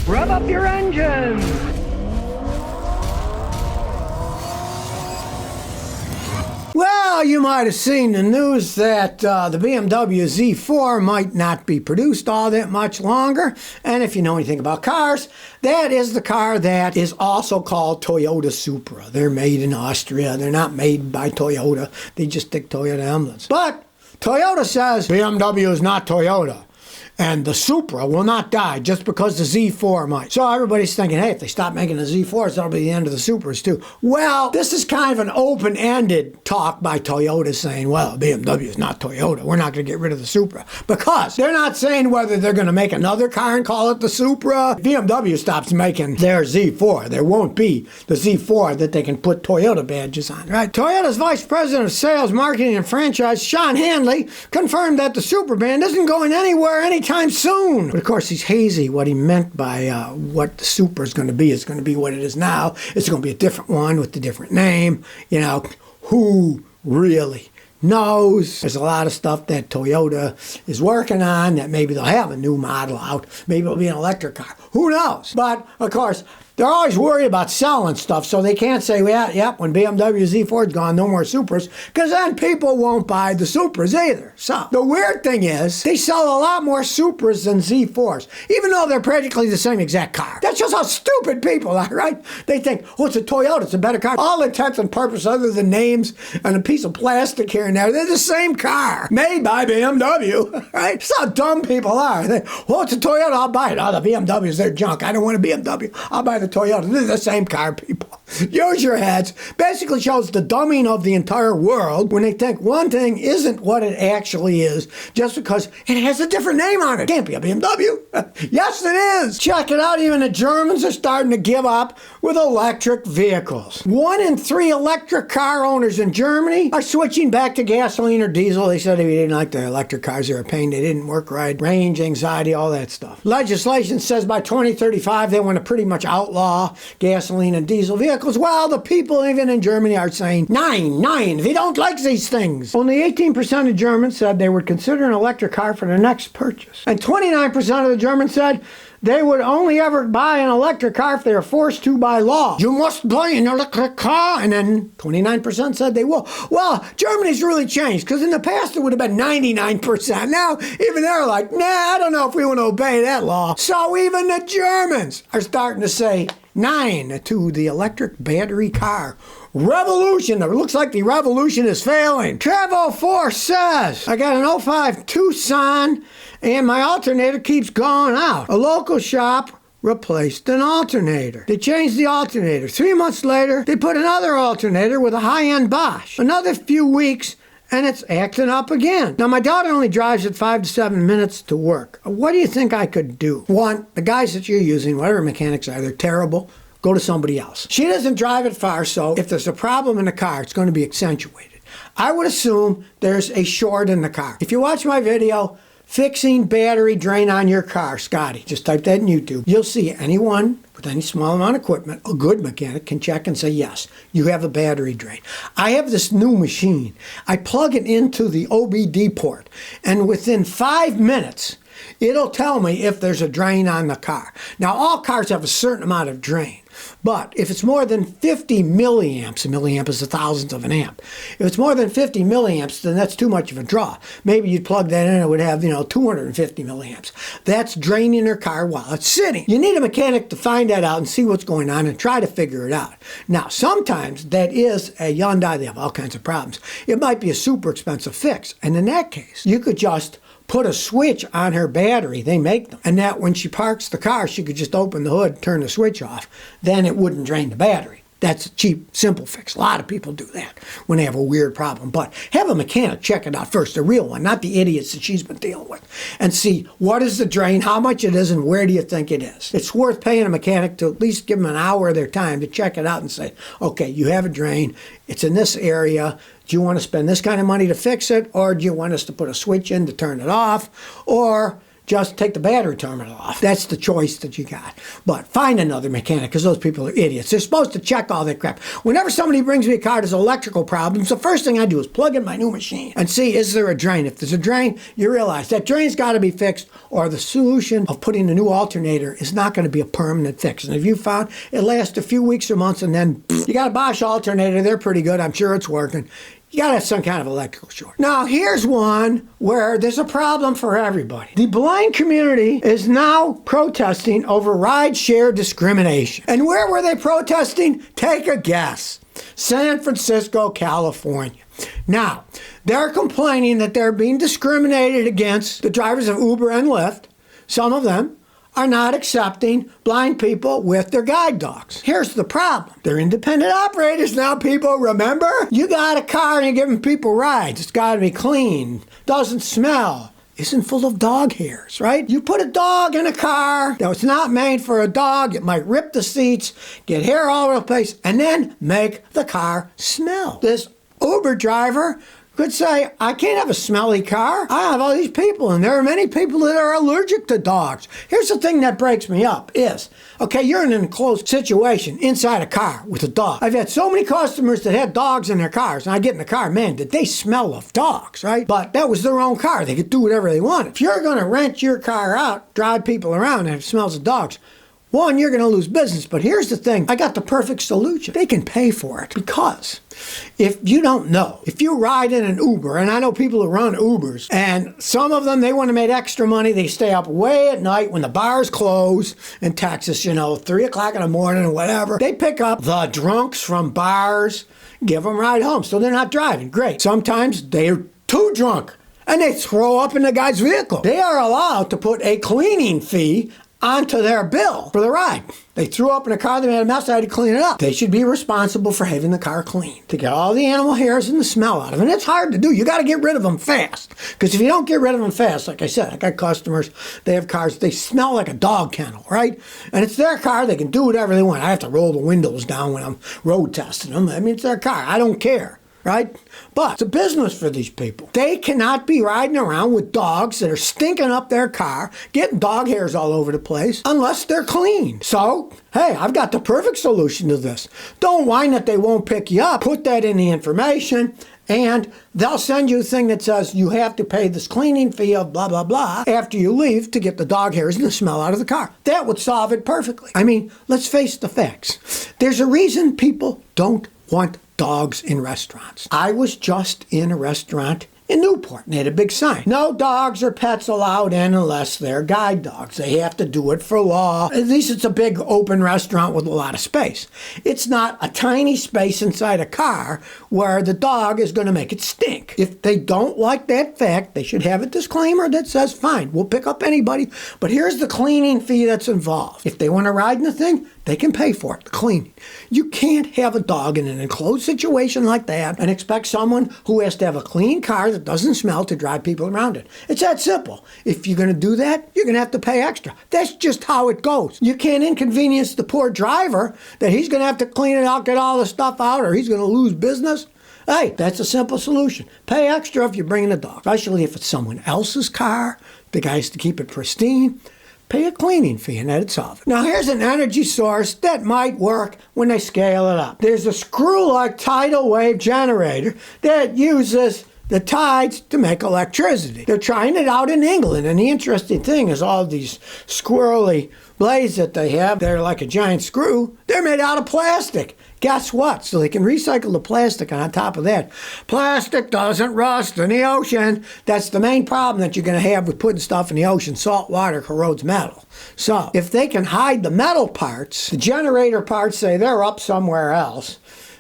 Rev up your engines! Well, you might have seen the news that the BMW Z4 might not be produced all that much longer. And if you know anything about cars, that is the car that is also called Toyota Supra. They're made in Austria. They're not made by Toyota. They just stick Toyota emblems. But Toyota says BMW is not Toyota. And the Supra will not die just because the Z4 might. So everybody's thinking, hey, if they stop making the Z4s, that'll be the end of the Supras too. Well, this is kind of an open-ended talk by Toyota saying, well, BMW is not Toyota. We're not going to get rid of the Supra. Because they're not saying whether they're going to make another car and call it the Supra. If BMW stops making their Z4, there won't be the Z4 that they can put Toyota badges on, right? Toyota's Vice President of Sales, Marketing, and Franchise, Sean Hanley, confirmed that the Supra brand isn't going anywhere anytime soon. But of course, he's hazy. What he meant by what the Supra is going to be what it is now. It's going to be a different one with a different name. You know, who really knows? There's a lot of stuff that Toyota is working on that maybe they'll have a new model out. Maybe it'll be an electric car. Who knows? But of course, they're always worried about selling stuff, so they can't say, well, yep, when BMW Z4 is gone, no more Supras, because then people won't buy the Supras either. So the weird thing is, they sell a lot more Supras than Z4s, even though they're practically the same exact car. That's just how stupid people are, right? They think, oh, it's a Toyota, it's a better car. All intents and purposes, other than names and a piece of plastic here and there, they're the same car, made by BMW, right? That's how dumb people are. They, well, it's a Toyota, I'll buy it. Oh, the BMWs, they're junk. I don't want a BMW. I'll buy the Toyota. They're the same car, people. Use your heads. Basically shows the dumbing of the entire world when they think one thing isn't what it actually is just because it has a different name on it. It can't be a BMW. Yes, it is. Check it out. Even the Germans are starting to give up with electric vehicles. 1 in 3 electric car owners in Germany are switching back to gasoline or diesel. They said they didn't like the electric cars. They were a pain. They didn't work right. Range, anxiety, all that stuff. Legislation says by 2035 they want to pretty much outlaw gasoline and diesel vehicles. Well, the people even in Germany are saying, nine, we don't like these things. Only 18% of Germans said they would consider an electric car for their next purchase. And 29% of the Germans said they would only ever buy an electric car if they were forced to by law. You must buy an electric car. And then 29% said they will. Well, Germany's really changed, because in the past it would have been 99%. Now, even they're like, nah, I don't know if we want to obey that law. So even the Germans are starting to say 9 to the electric battery car. Revolution. It looks like the revolution is failing. Travel Force says, I got an '05 Tucson and my alternator keeps going out. A local shop replaced an alternator. They changed the alternator. 3 months later, they put another alternator with a high-end Bosch. Another few weeks, and it's acting up again. Now, my daughter only drives it 5 to 7 minutes to work. What do you think I could do? One, the guys that you're using, whatever mechanics are, they're terrible. Go to somebody else. She doesn't drive it far, so if there's a problem in the car, it's going to be accentuated. I would assume there's a short in the car. If you watch my video, fixing battery drain on your car, Scotty, just type that in YouTube. You'll see anyone with any small amount of equipment, a good mechanic, can check and say, yes, you have a battery drain. I have this new machine. I plug it into the OBD port, and within 5 minutes, it'll tell me if there's a drain on the car. Now, all cars have a certain amount of drain. But if it's more than 50 milliamps, a milliamp is a thousandth of an amp. If it's more than 50 milliamps, then that's too much of a draw. Maybe you'd plug that in and it would have, 250 milliamps. That's draining your car while it's sitting. You need a mechanic to find that out and see what's going on and try to figure it out. Now, sometimes that is a Hyundai. They have all kinds of problems. It might be a super expensive fix. And in that case, you could just put a switch on her battery. They make them. And that when she parks the car, she could just open the hood, turn the switch off. Then it wouldn't drain the battery. That's a cheap, simple fix. A lot of people do that when they have a weird problem. But have a mechanic check it out first, a real one, not the idiots that she's been dealing with, and see what is the drain, how much it is, and where do you think it is. It's worth paying a mechanic to at least give them an hour of their time to check it out and say, okay, you have a drain, it's in this area. Do you want to spend this kind of money to fix it, or do you want us to put a switch in to turn it off? Or just take the battery terminal off. That's the choice that you got. But find another mechanic, because those people are idiots. They're supposed to check all that crap. Whenever somebody brings me a car that's electrical problems, the first thing I do is plug in my new machine and see, is there a drain? If there's a drain, you realize that drain's got to be fixed, or the solution of putting a new alternator is not going to be a permanent fix. And if you found it lasts a few weeks or months, and then you got a Bosch alternator, they're pretty good, I'm sure it's working. You gotta have some kind of electrical short. Now, here's one where there's a problem for everybody. The blind community is now protesting over ride-share discrimination. And where were they protesting? Take a guess. San Francisco, California. Now, they're complaining that they're being discriminated against, the drivers of Uber and Lyft, some of them, are not accepting blind people with their guide dogs. Here's the problem. They're independent operators now, people. Remember? You got a car and you're giving people rides. It's got to be clean, doesn't smell, isn't full of dog hairs, right? You put a dog in a car that was not made for a dog, it might rip the seats, get hair all over the place, and then make the car smell. This Uber driver could say, I can't have a smelly car. I have all these people, and there are many people that are allergic to dogs. Here's the thing that breaks me up is, okay, you're in an enclosed situation inside a car with a dog. I've had so many customers that had dogs in their cars, and I get in the car, man, did they smell of dogs, right? But that was their own car. They could do whatever they wanted. If you're going to rent your car out, drive people around, and it smells of dogs, one, you're going to lose business. But here's the thing. I got the perfect solution. They can pay for it, because if you don't know, if you ride in an Uber, and I know people who run Ubers, and some of them, they want to make extra money. They stay up way at night when the bars close in Texas, 3 o'clock in the morning or whatever. They pick up the drunks from bars, give them a ride home. So they're not driving. Great. Sometimes they're too drunk and they throw up in the guy's vehicle. They are allowed to put a cleaning fee onto their bill for the ride. They threw up in a car, they made a mess, I had to clean it up. They should be responsible for having the car clean, to get all the animal hairs and the smell out of it. And it's hard to do. You got to get rid of them fast. Because if you don't get rid of them fast, like I said, I got customers, they have cars, they smell like a dog kennel, right? And it's their car, they can do whatever they want. I have to roll the windows down when I'm road testing them. I mean, it's their car. I don't care. Right? But it's a business for these people. They cannot be riding around with dogs that are stinking up their car, getting dog hairs all over the place, unless they're clean. So, hey, I've got the perfect solution to this. Don't whine that they won't pick you up. Put that in the information, and they'll send you a thing that says you have to pay this cleaning fee of blah, blah, blah after you leave to get the dog hairs and the smell out of the car. That would solve it perfectly. I mean, let's face the facts. There's a reason people don't want dogs in restaurants. I was just in a restaurant in Newport, and they had a big sign. No dogs or pets allowed in unless they're guide dogs. They have to do it for law. At least it's a big open restaurant with a lot of space. It's not a tiny space inside a car where the dog is going to make it stink. If they don't like that fact, they should have a disclaimer that says, fine, we'll pick up anybody, but here's the cleaning fee that's involved. If they want to ride in the thing, they can pay for it, the cleaning. You can't have a dog in an enclosed situation like that and expect someone who has to have a clean car that doesn't smell to drive people around it. It's that simple. If you're going to do that, you're going to have to pay extra. That's just how it goes. You can't inconvenience the poor driver that he's going to have to clean it out, get all the stuff out, or he's going to lose business. Hey, that's a simple solution. Pay extra if you're bringing a dog, especially if it's someone else's car. The guy has to keep it pristine. Pay a cleaning fee, and that'd solve it. Now, here's an energy source that might work when they scale it up. There's a screw-like tidal wave generator that uses the tides to make electricity. They're trying it out in England, and the interesting thing is all these squirrely blades that they have, they're like a giant screw, they're made out of plastic. Guess what? So they can recycle the plastic, and on top of that, plastic doesn't rust in the ocean. That's the main problem that you're going to have with putting stuff in the ocean. Salt water corrodes metal. So if they can hide the metal parts, the generator parts say they're up somewhere else,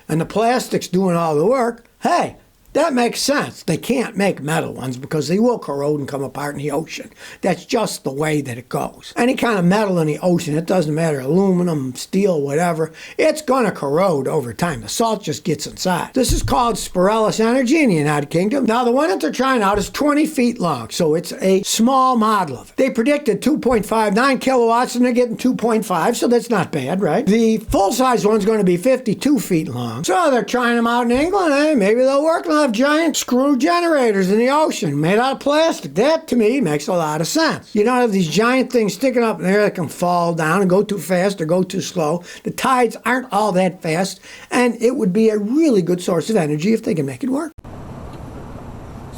and the plastic's doing all the work, hey, that makes sense. They can't make metal ones because they will corrode and come apart in the ocean. That's just the way that it goes. Any kind of metal in the ocean, it doesn't matter, aluminum, steel, whatever, it's going to corrode over time. The salt just gets inside. This is called spirillous energy in the United Kingdom. Now, the one that they're trying out is 20 feet long, so it's a small model of it. They predicted 2.59 kilowatts, and they're getting 2.5, so that's not bad, right? The full-size one's going to be 52 feet long. So they're trying them out in England. Hey, maybe they'll work. Now, have giant screw generators in the ocean made out of plastic. That, to me, makes a lot of sense. You don't have these giant things sticking up in there that can fall down and go too fast or go too slow. The tides aren't all that fast, and it would be a really good source of energy if they can make it work.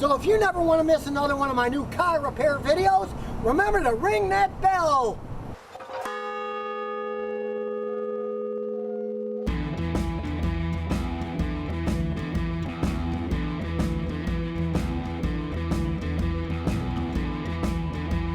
So if you never want to miss another one of my new car repair videos, remember to ring that bell.